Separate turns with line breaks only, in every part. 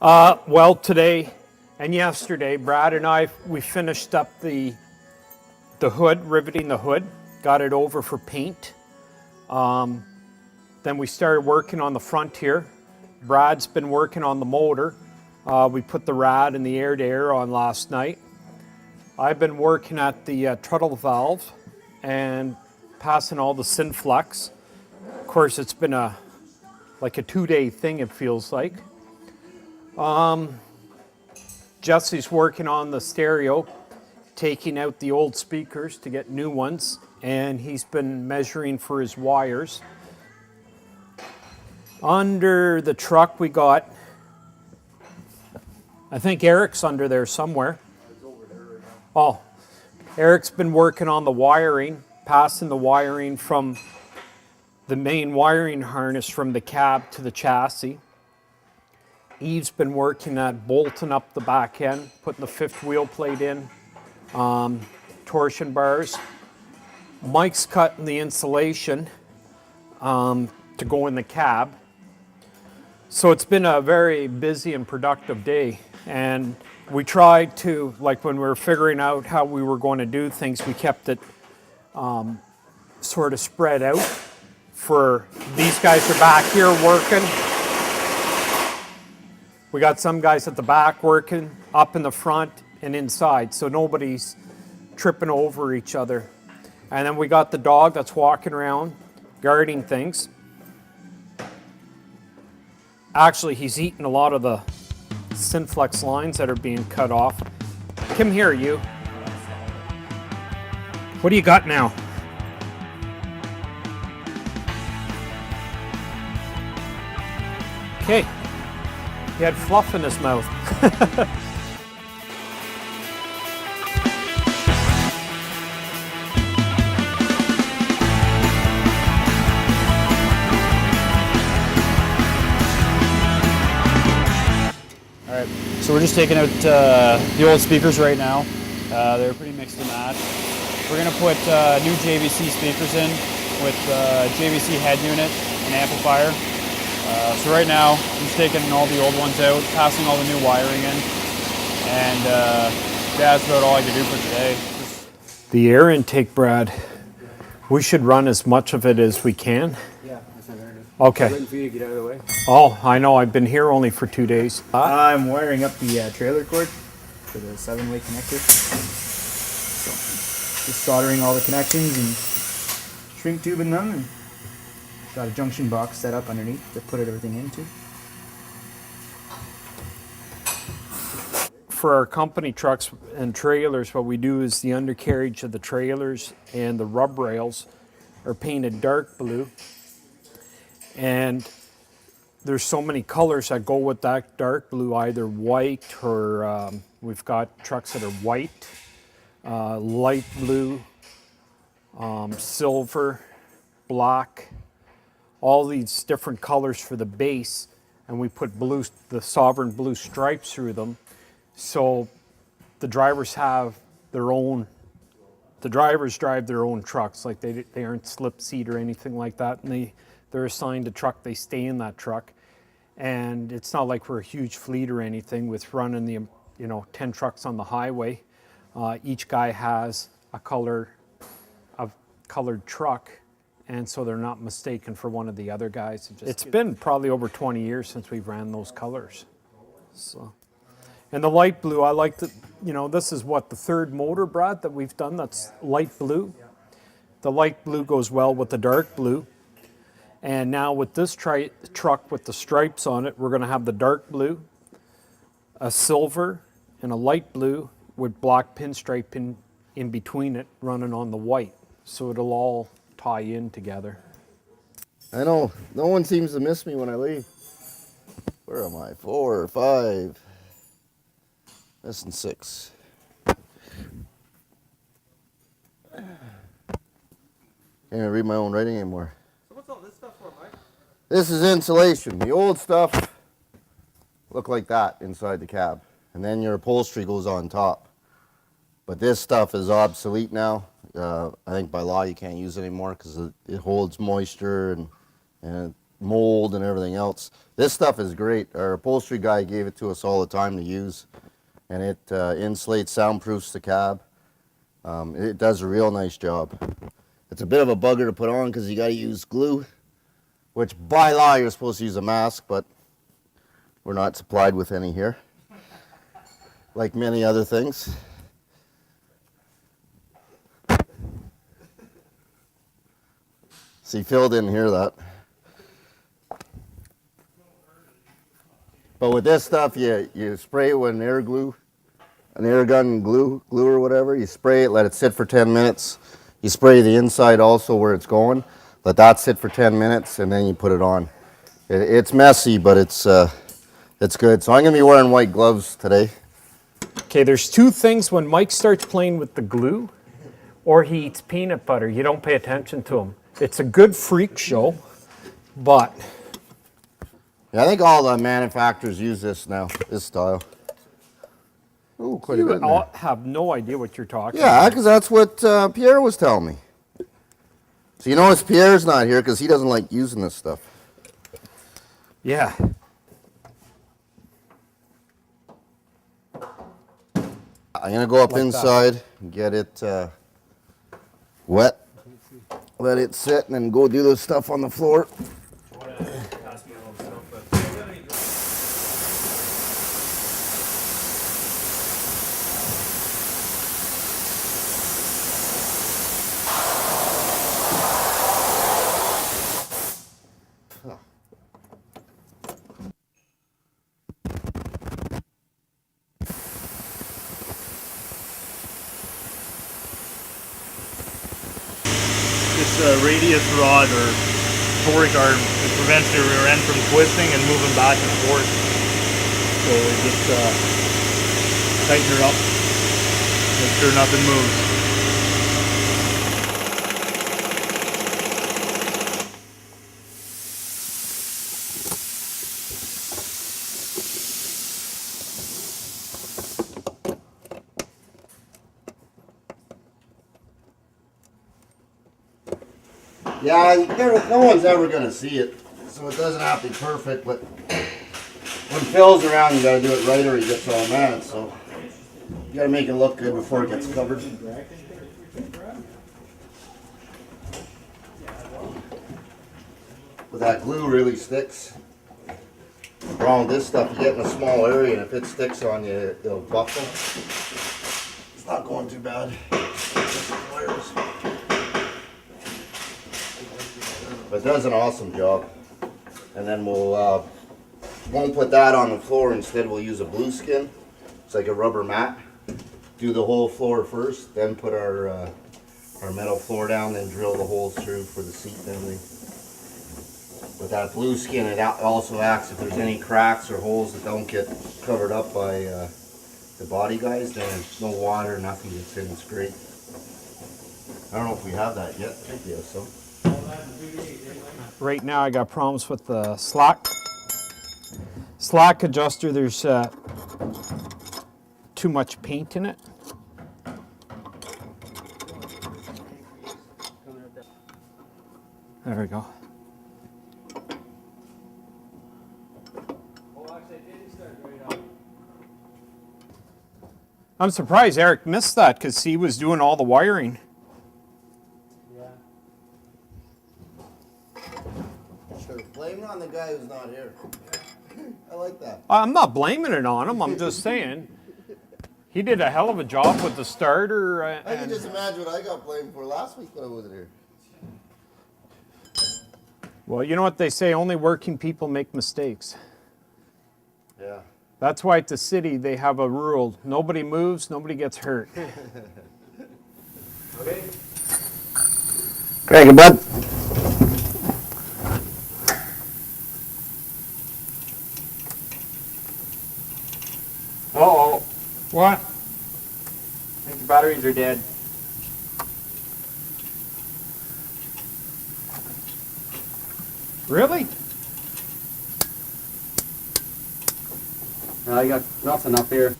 Well, today and yesterday, Brad and we finished up the hood, riveting the hood, got it over for paint. Then we started working on the front here. Brad's been working on the motor. We put the rad and the air-to-air on last night. I've been working at the throttle valve and passing all the Synflex. Of course, it's been like a 2-day thing, it feels like. Jesse's working on the stereo, taking out the old speakers to get new ones, and he's been measuring for his wires. Under the truck we got, I think Eric's under there somewhere. Oh, Eric's been working on the wiring, passing the wiring from the main wiring harness from the cab to the chassis. Yves been working at bolting up the back end, putting the 5th wheel plate in, torsion bars. Mike's cutting the insulation to go in the cab. So it's been a very busy and productive day, and we tried to, like when we were figuring out how we were going to do things, we kept it sort of spread out. For these guys are back here working. We got some guys at the back working, up in the front and inside, so nobody's tripping over each other. And then we got the dog that's walking around, guarding things. Actually, he's eating a lot of the Synflex lines that are being cut off. Come here, you. What do you got now? Okay. He had fluff in his mouth.
Alright, so we're just taking out the old speakers right now. They're pretty mixed and matched. We're going to put new JVC speakers in with JVC head unit and amplifier. So right now, I'm just taking all the old ones out, passing all the new wiring in, and that's about all I can do for today.
The air intake, Brad, we should run as much of it as we can.
Yeah, that's not very good.
Okay.
I'm waiting for you to get out of the way.
Oh, I know, I've been here only for 2 days.
I'm wiring up the trailer cord for the 7-way connector. So, just soldering all the connections and shrink tubing them, and got a junction box set up underneath to put everything into.
For our company trucks and trailers, what we do is the undercarriage of the trailers and the rub rails are painted dark blue. And there's so many colors that go with that dark blue, either white or we've got trucks that are white, light blue, silver, black, all these different colors for the base, and we put blue, the sovereign blue stripes through them. So the drivers have their own, the drivers drive their own trucks, like they aren't slip seat or anything like that, and they're assigned a truck, they stay in that truck. And it's not like we're a huge fleet or anything with running the 10 trucks on the highway. Each guy has a colored truck, and so they're not mistaken for one of the other guys. It's been probably over 20 years since we've ran those colors. So, and the light blue, I like the, this is what, the 3rd motor, Brad, that we've done that's light blue. The light blue goes well with the dark blue. And now with this truck with the stripes on it, we're going to have the dark blue, a silver, and a light blue with black pinstripe in between it running on the white. So it'll all tie in together.
I know, no one seems to miss me when I leave. Where am I? 4 or 5. Missing 6. Can't even read my own writing anymore.
So what's all this stuff for, Mike?
This is insulation. The old stuff look like that inside the cab. And then your upholstery goes on top. But this stuff is obsolete now. I think by law you can't use it anymore because it holds moisture and mold and everything else. This stuff is great. Our upholstery guy gave it to us all the time to use, and it insulates, soundproofs the cab. It does a real nice job. It's a bit of a bugger to put on because you got to use glue, which by law you're supposed to use a mask, but we're not supplied with any here, like many other things. See, Phil didn't hear that. But with this stuff, you spray it with an air gun glue or whatever. You spray it, let it sit for 10 minutes. You spray the inside also where it's going. Let that sit for 10 minutes, and then you put it on. It's messy, but it's good. So I'm going to be wearing white gloves today.
Okay, there's two things when Mike starts playing with the glue or he eats peanut butter. You don't pay attention to him. It's a good freak show, but...
Yeah, I think all the manufacturers use this now, this style. Ooh, quite a bit in there.
You have no idea what you're talking
Yeah,
about.
because that's what Pierre was telling me. So you notice Pierre's not here because he doesn't like using this stuff.
Yeah.
I'm going to go up
Like
inside and get it wet. Let it sit and then go do the stuff on the floor.
This radius rod or torque arm, it prevents the rear end from twisting and moving back and forth. So we just tighten her up, make sure nothing moves.
Yeah, no one's ever going to see it, so it doesn't have to be perfect, but when Phil's around, you got to do it right or he gets all mad, so you got to make it look good before it gets covered. But that glue really sticks. The problem with this stuff, you get in a small area, and if it sticks on you, it'll buckle. It's not going too bad. Just some wires. But it does an awesome job. And then we'll won't put that on the floor. Instead, we'll use a blue skin. It's like a rubber mat. Do the whole floor first, then put our metal floor down, then drill the holes through for the seat and everything. With that blue skin, it also acts if there's any cracks or holes that don't get covered up by the body guys, then no water, nothing gets in. It's great. I don't know if we have that yet. I think we have some.
Right now I got problems with the slack adjuster. There's too much paint in it. There we go. I'm surprised Eric missed that because he was doing all the wiring.
Sure, blame it on the guy who's not here. I like that.
I'm not blaming it on him. I'm just saying he did a hell of a job with the starter.
I can just imagine what I got blamed for last week when I wasn't here.
Well, you know what they say, only working people make mistakes.
Yeah.
That's why at the city they have a rule. Nobody moves, nobody gets hurt.
Okay. Craig, bud.
Uh-oh.
What?
I think the batteries are dead.
Really?
I got nothing up here.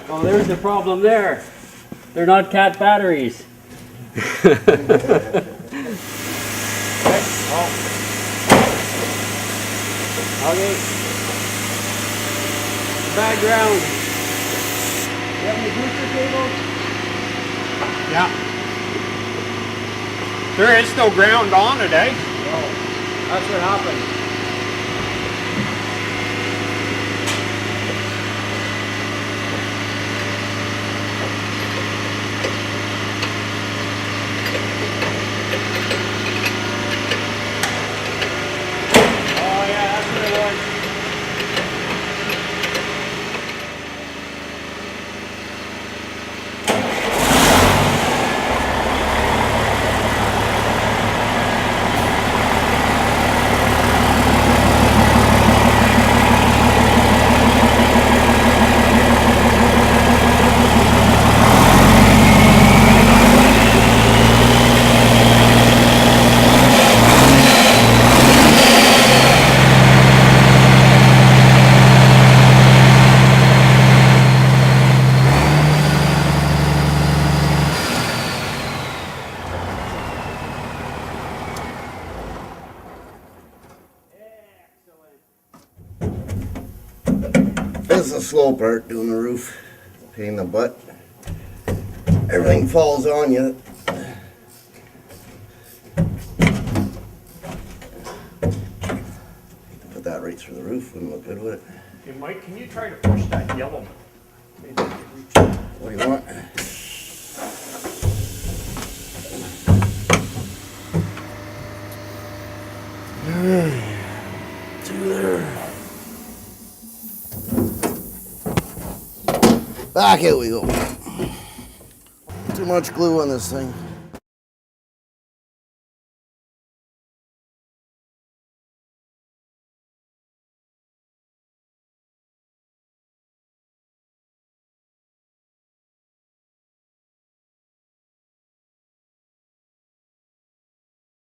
Oh, there's the problem there. They're not cat batteries. Okay. Background. You have any booster cables?
Yeah. There is no ground on it, eh?
No. That's what happened. Oh yeah, that's what it was.
This is the slow part, doing the roof, pain in the butt. Everything falls on you. Put that right through the roof, wouldn't look good, would it?
Hey, Mike, can you try to push that yellow?
What do you want? Two there. Back, here we go. Too much glue on this thing.